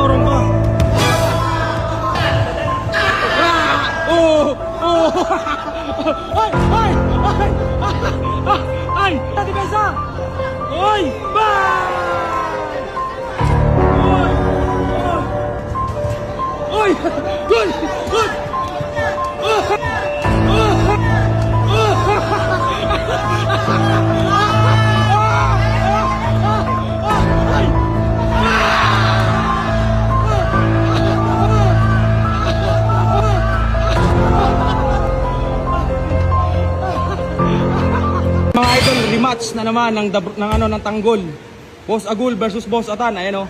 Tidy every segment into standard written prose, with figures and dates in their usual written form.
Urong ka. Oh! Ay! Ay! Depensa! Oy! Bang! Oy! Gol! Gol! Mga idol, rematch na naman ng tanggol. Boss Agul versus Boss Atan. Ayan o.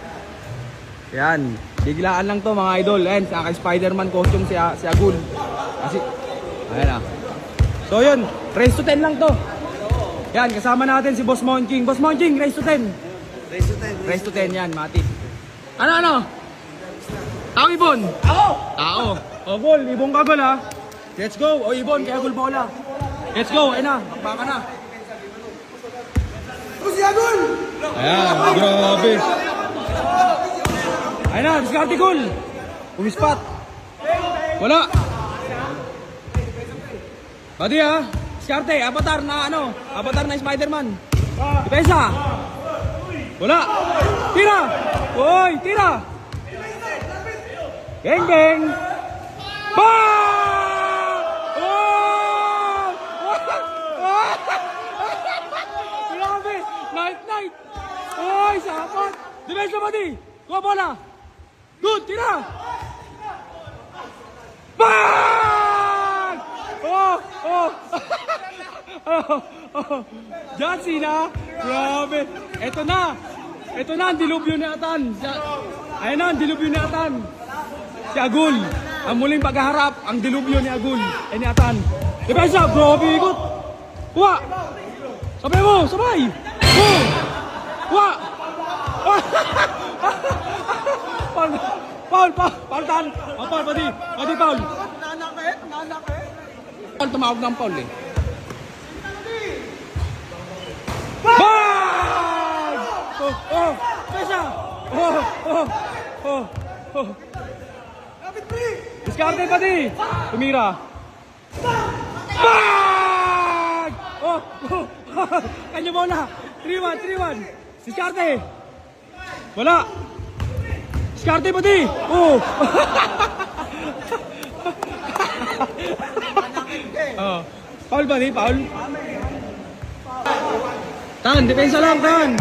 Yan. Biglaan lang to mga idol. Ayan, sa kay Spider-Man costume si Agul. Kasi, ayan ah. So yun, race to 10 lang to. Yan, kasama natin si Boss Monking. Boss Monking, race to 10. Race to 10 yan, Mati. Ano? Tao Ibon? Ako! Tao. O Gol, Ibon ka Gol ha. Let's go. O Ibon, kaya Gol bola. Let's go, ayun na, baka na. Si Agul! Ayan, grabe. Ayun na, diskarte Gol. Umispat. Wala. Pati ha, diskarte, avatar na Spider-Man. Depensa. Wala. Tira. Oy, tira. Geng geng. Bang! Oh! Grabe, night. Oy, sapat. Depensa pati. Kuha bola. Good, tira. Bang! Jansi na. Grabe. Ito na ang dilubyo ni Atan. Ayun na ang dilubyo ni Atan. Si Agul. Ang muling paghaharap, ang dilubyo ni Agul. Ni Atan. Depensa, grabe ikot. Kuha. Sabay mo, sabay. Kuha. Paul, Tan. Paul, pati Paul. Nanakit. Paul, tumawag ng Paul eh. Bang! Pesa! Diskarte pati! Tumira! Bang! Kanya bola! 3-1! Diskarte! Wala! Diskarte pati! Paul ba ni? Paul? Tan, depensa lang, Tan!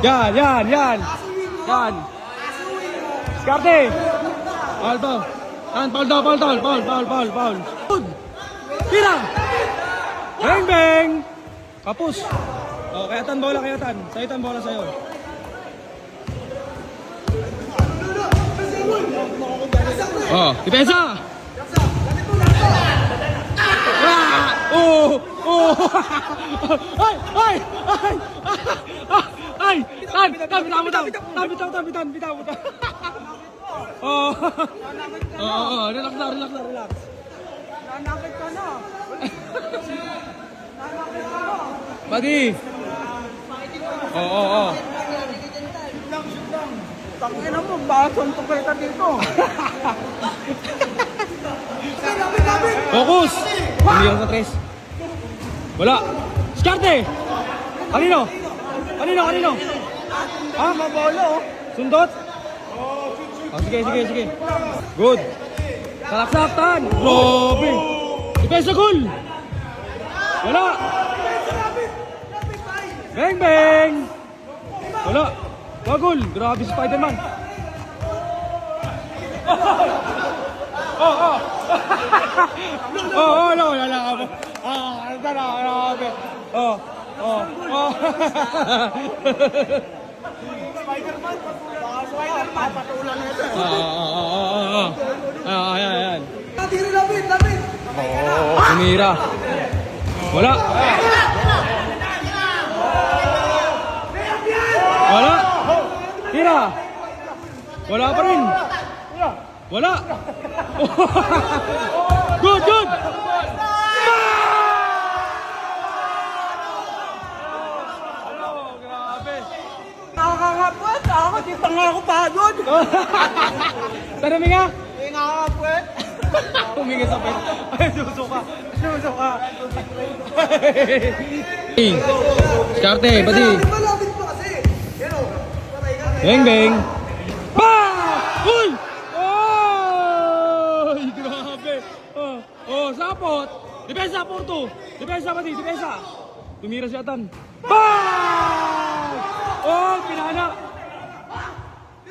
Yan! Diskarte! Paul. Tan, Paul. Tira! Bang! Kapus! Kaya Tan bola, Sa'yo Tan bola sa'yo. Depensa! Ay! Tan, bitaw mo. Relax. Nanakit ka na. Pati. Shoot lang. Tangina mo, bason to kita dito. Focus! Hindi ako sa tres. Wala. Diskarte! Kanino? Ha? Mabolo. Sundot? Sige. Good. Salaksak-tan. Grabe. Depensa Gol. Wala. Bang! Wala. Wagul. Grabe si Spider-Man. Wala ka mo. Grabe. Spider-Man, patulang ito. Ayan. Tira David. Sumira. Wala. Tira. Wala pa rin. Wala. Good. Grabe. Tanga ako pagod. Saan huminga? Hindi nga ako puwet. Huminga sa pet. Ay, susuka. Susuka. Skarte, pati. Malapit pa kasi. Yan o. Patay ka. Beng, beng. Ba! Uy! Oy! Grabe. Oh, sapot. Depensa, Porto. Depensa, pati. Depensa. Tumira si Atan. Bang! Oh, pinana.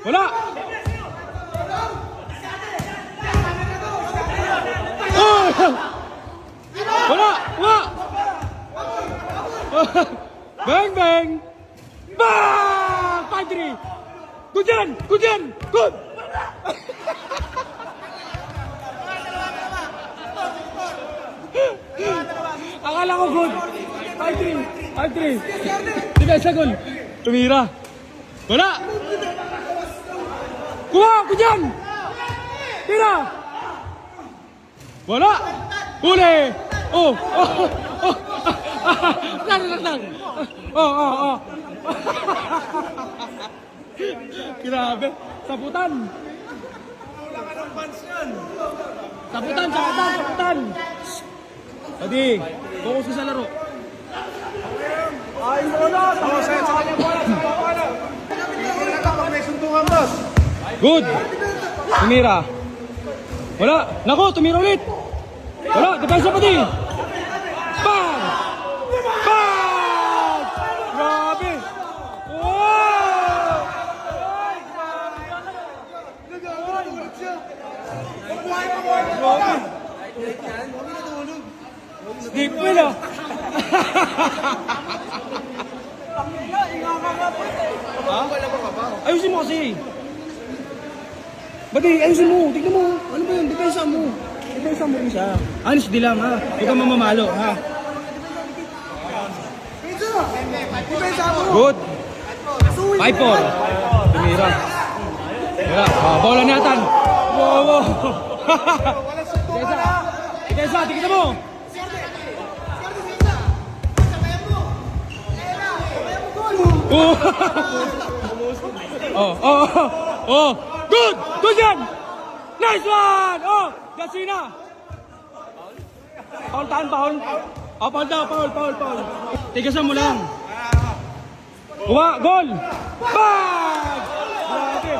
Wala. Oh! Wala! Wala! Bang, bang! Bang! 5-3! Good yan! Good yan! Good! Akala ko good! 5-3! 5-3! Depensa goal! Tumira! Wala! Kuha! Good yan! Tira! Wala! Huli! Oh! Oh! Oh! Lang! Oh! Grabe! Saputan! Saputan! Tadi, fokus sa laro. Ay, bola. Ako sa kanya bola. May suntungan, boss. Good! Tumira. Wala! Nako, tumira ulit! Wala! Depensa pa din! Bang! Bang! Grabe! Wow! Grabe! Deep wheel ah! Ayusin mo kasi! Ba't ayusin mo? Tignan mo! Ano ba yun? Depensa mo! Depensa mo rin siya. Honest di lang ha! Huwag kang mamamalo ha! Good! 5-4! Tumira! Wala! Bola ni Atan! Wow! Depensa! Tignan mo! Oh! Good! Good yan! Nice one! Oh! Gasina! Paul. Oh, Paul. Tigasan mo lang. Kuha! Goal! Bang! Grabe!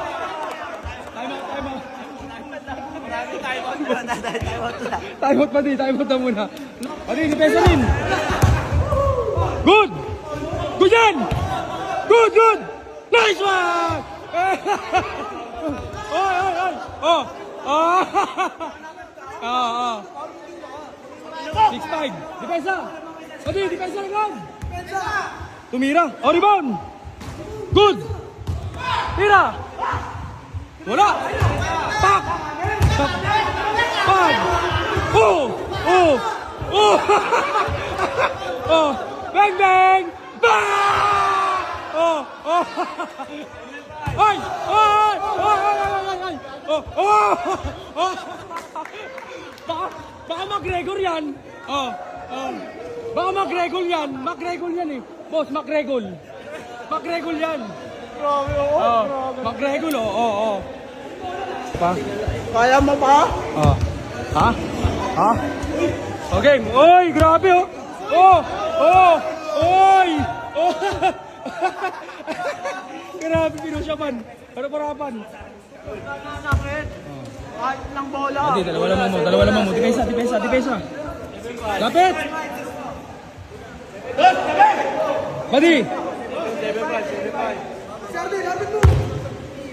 Time out pa di. Time out na muna. Pati, depensa rin. Good! Good yan! Good! Nice one! Oy! Oh! 6-5. Depensa! Pati, depensa lang! Tumira! Oh, rebound! Good! Tira! Wala! Pak! Oh! Oh! Bang! Bang! Oh! Ay! Oh! Baka McGregor yan. Baka McGregor yan. McGregor yan eh. Boss, McGregor yan. Grabe, McGregor, oh. Pa? Kaya mo pa? Ha? Okay. Oy, grabe oh. Oy. Grabe, pinusyapan. Parapan. Sakit. Kahit lang bola. Hindi, dalawa lamang mo. Depensa. Lapit! Badi!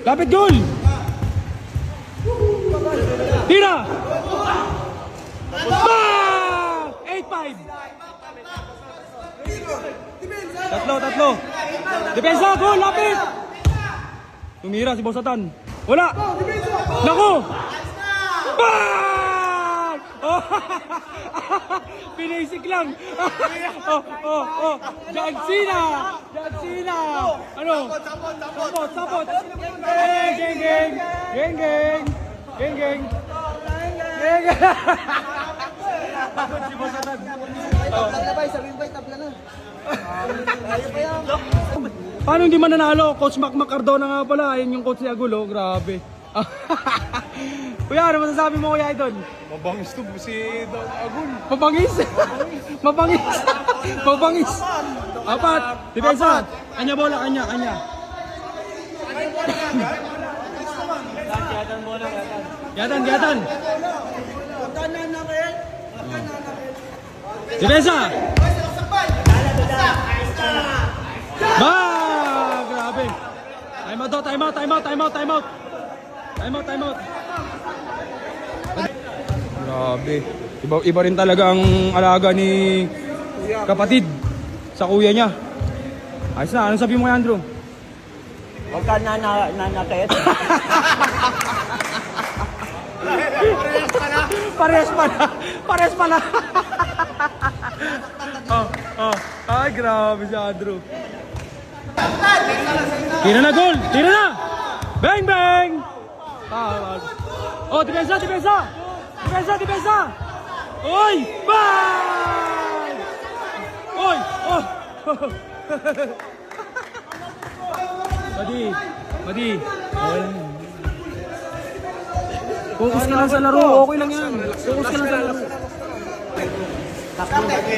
Lapit goal! Tira! Bang! 8-5! Tatlo. Depensa, goal, lapit! Tumira si Bosatan. Wala! Naku! Bang! Oh! Pinasik lang. John Cena. Ano? Sapot. Geng. Bakit si Bosatan? Tabla na ba? Sabihin ba tabla na? Ayaw pa yan. Paano hindi mananalo? Coach Mac Cardona nga pala. Ayun yung coach ni Agul, oh. Grabe. Kuya, ano masasabi mo, Kuya Idol? Mabangis to si Don Agul. Mabangis. Mabangis. Mabangis. Apat. Depensa. Kanya bola, kanya. Gatan. Depensa. Ba! Grabe. Time out. Grabe. Iba rin talaga ang alaga ni kapatid sa kuya niya. Ayos na. Anong sabi mo, Andrew? Huwag ka nanakit. Pares pala. Ay, grabe si Andrew. Tira na, goal! Tira na! Bang, bang! Oh, depensa! Oy! Bang! Oy! Oh! Madi. Focus ka lang sa laro. Okay lang yan. Focus ka lang sa laro.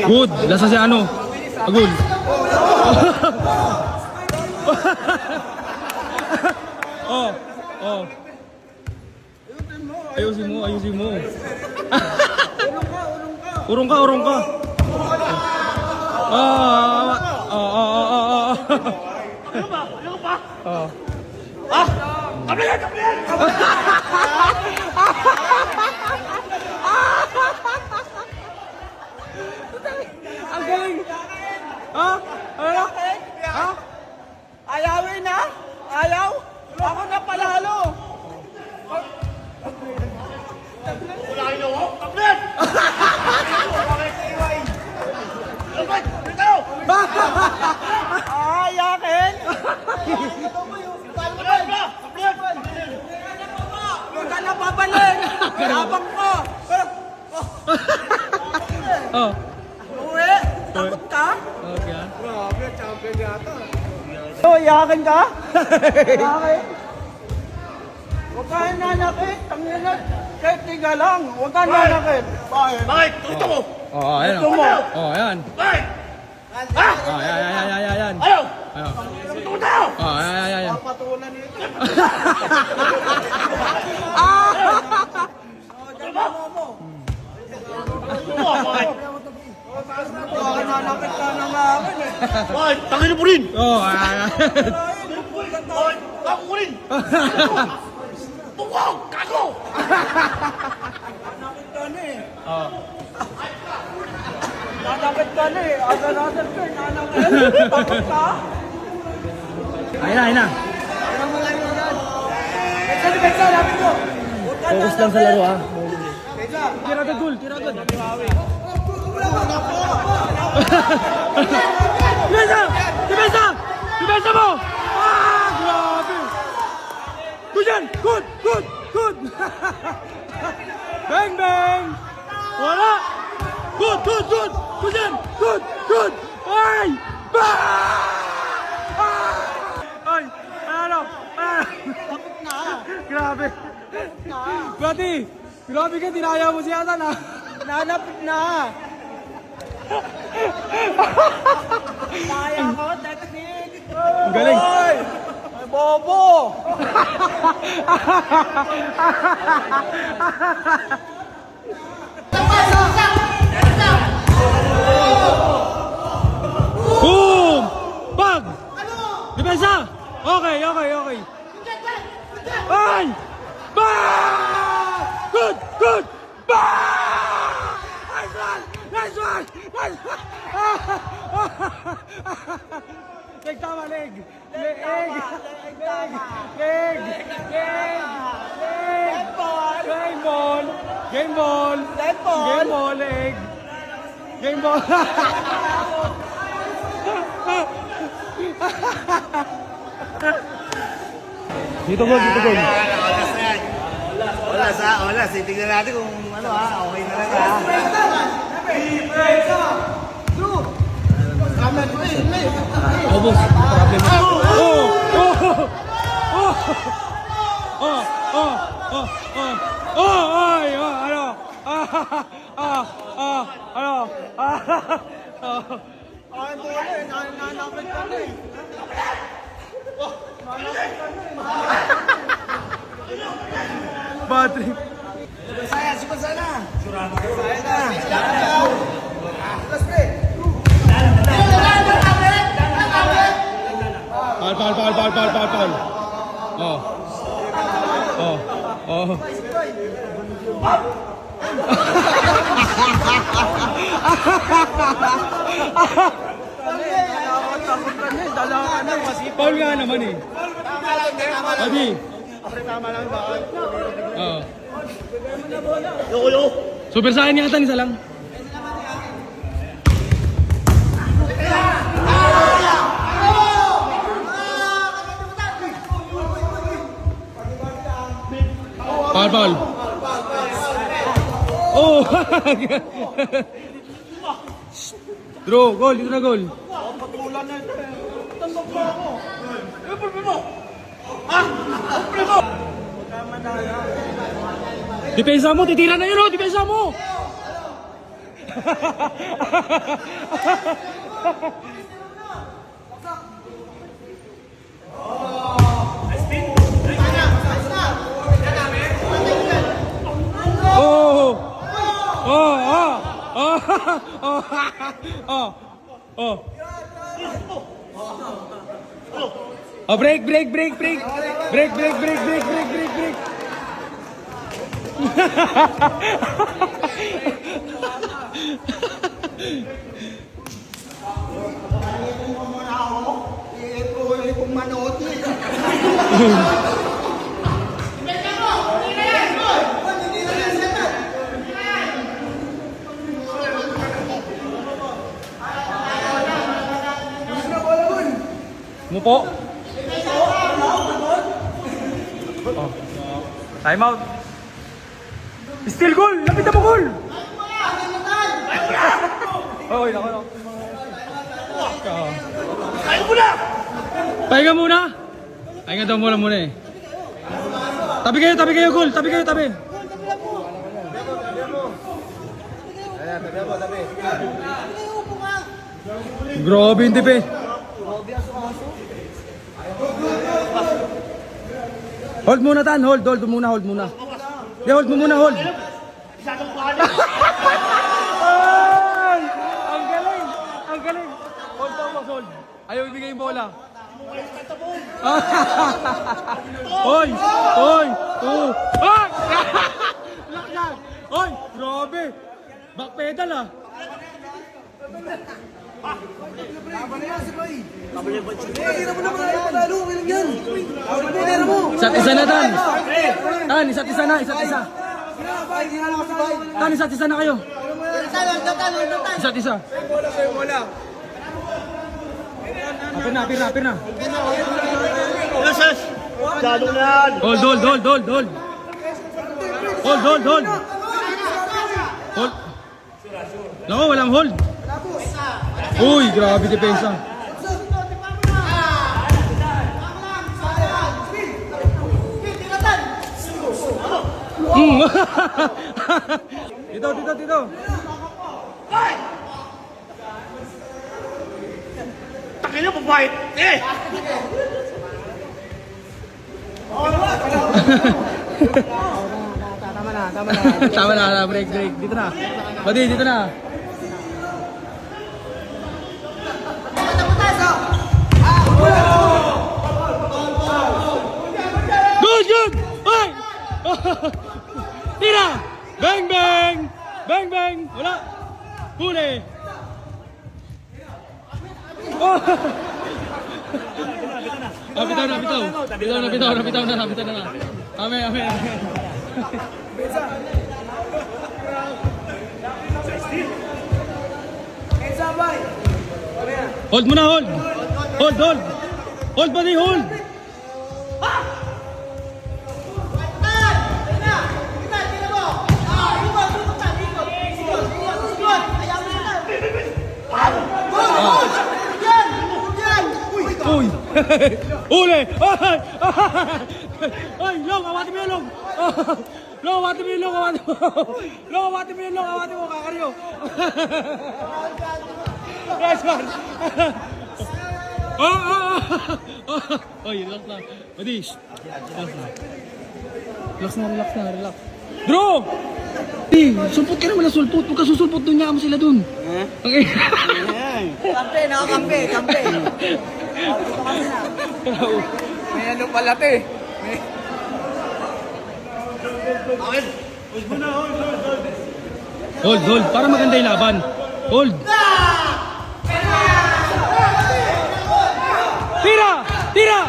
Good. Lasa si ano? Agul. Oh. Ayusin mo. Urong ka. Ano ba? Kapiyan! Ang galing! Ha? Ano? Ha? Ayawin na? Ayaw? Ako na palalo. Ayakin? Huwag ka na babalik. Abang ko. Oh. Uwi, takot ka? Okay. Grabe, champion yata. So, iyakin ka? Iyakin? Huwag ka nanakit. Tangina, kahit tiga lang. Huwag ka nanakit. Bakit? Gusto mo? Oh, ayan. Gusto mo? Oh, ayan. Bakit? Ha? Oh, ayan. Ayaw! Ayan. Gusto mo tayo? Oh, ayan. Papatulan nito. Nanakit ka na nga akin eh. Bakit? Tangin mo rin! Oh, ayan. Bakit? Ako ko rin! Tukaw! Kago! Nanakit ka na eh. Oh. Nanakit ka na eh. Agad-agad ka eh. Nanakit. Takot ka? Ayun na. Pesa, lapit mo. Focus lang sa laro, ha. Pesa. Tira agad, goal. Tira agad. Depensa mo! Grabe! Good yan! Good! Bang, bang! Wala! Good! Good yan! Good! Ay! Bang! Ay! Ano? Takot na. Grabe! Na. Grabe ka, dinaya mo si Atan, ha? Nanapit na. Kaya ko, technique. Ang galing. Hoy! Ay, bobo! Boom! Bag! Depensa! Okay. Ay! Bang! Good! Bang! Nice one! Leg tama, leg! Game ball! Leg! Game ball! Dito gol. Wala. Tingnan natin kung ano okay na lang ha. Oh, boss. Problem mo. Oh! Oh! Oh! Oh! Oh! Oh! Oh! Ay! Oh! Ano? Ano? Ay, bola eh. Nananakit ka na eh. Battery. Pal. Oh. Oh. Oh. Takot ka na eh. Dala ka na eh. Paul nga naman eh. Abi. Tama lang ba? Oo. Yo. Super sa akin yata isa lang. Paul. Oh! Draw, goal, dito na goal. Patulan na ito eh. Tandok mo ako. Depensa mo, titira na yun oh, depensa mo! Oh! Oh! Oh! Oh! Oh! Oh, break. Huli kong manood eh. Mupo. Oh. Time out. Still goal! Lapit na mo goal! Oy, nako. Kain mo na! Pahinga muna. Pahinga daw muna eh. Tabi kayo goal. Tabi. Grabe hindi pe. Hold muna tan, hold muna. Di, hold mo muna. Isadong kuhan. Ay! Ang galing. Hold. Ayaw ibigay yung bola. Oy! Oh! Ah! Lakyan! Oy! Grabe! Backpedal ah! Isa't isa na, Tan! Tan, isa't isa na! Tan, isa't isa na kayo! Isa't isa! Apir na! Yes! Isadong na yan! Hold! Hold! Nako, walang hold! Uy, grabe depensa! Dito! Takin na, papayit! Eh! Tama na, break. Dito na. Badi, dito na. Good! Ay! Tira! Bang! Wala! Huli! Oh! Bitaw na. Ame. Hold muna, hold. Hold, buddy, hold. Huli! Ay! Ay! Long! Awati mo yun, Long! Long! Awati mo yun, Long! Awati mo! Long! Awati mo yun, Long! Awati mo! Kakaryo! Nice one! Oy, relax na. Madis. Relax na. Draw! Sulpot ka naman na sulpot. Huwag ka susulpot doon niya mo sila doon. Okay. Kampe, nakakampe, kampe. May ano pala te. Hold. Para maganda yung laban. Hold. Tira!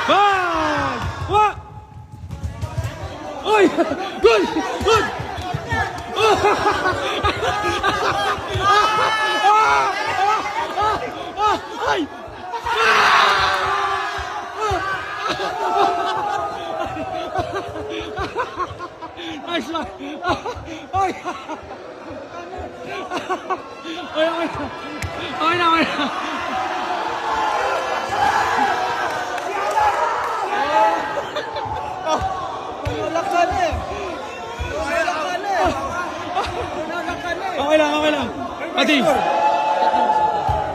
Bang! Wa! Oy! Gol! Ay! Nice one! Ay! Okay na. Nalakan eh. Okay lang. Pati.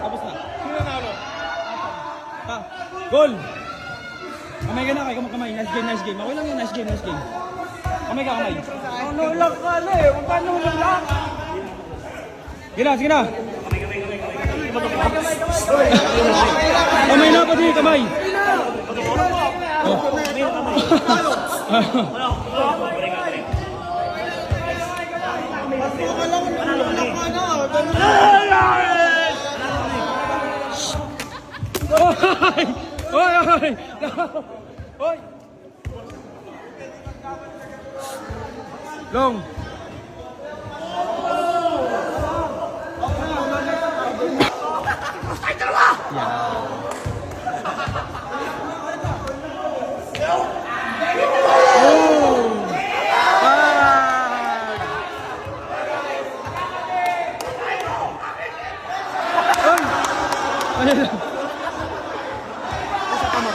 Tapos na. Sino nanalo? Goal! Kamay ka na kay kamay. Nice game. Okay lang yun, nice game. Kamay ka. Nalakan eh. Huwag ka nulakan. Sige na. Kamay na pati, kamay. Oy! Long!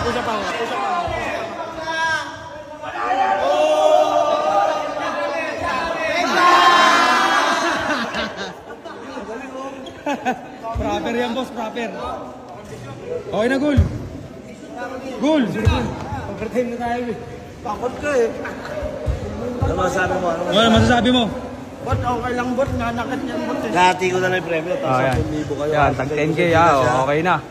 Pusa pa. Proper yan, boss. Proper. Okay na, goal. Overtime na tayo eh. Takot ka eh. Ano masasabi mo? Ano masasabi mo? Bot, okay lang bot. Nanakit niyan bot eh. Dati ko na lang yung premyo. Tapos Ayan. 10,000 kayo. Yan, tag 10K, okay na.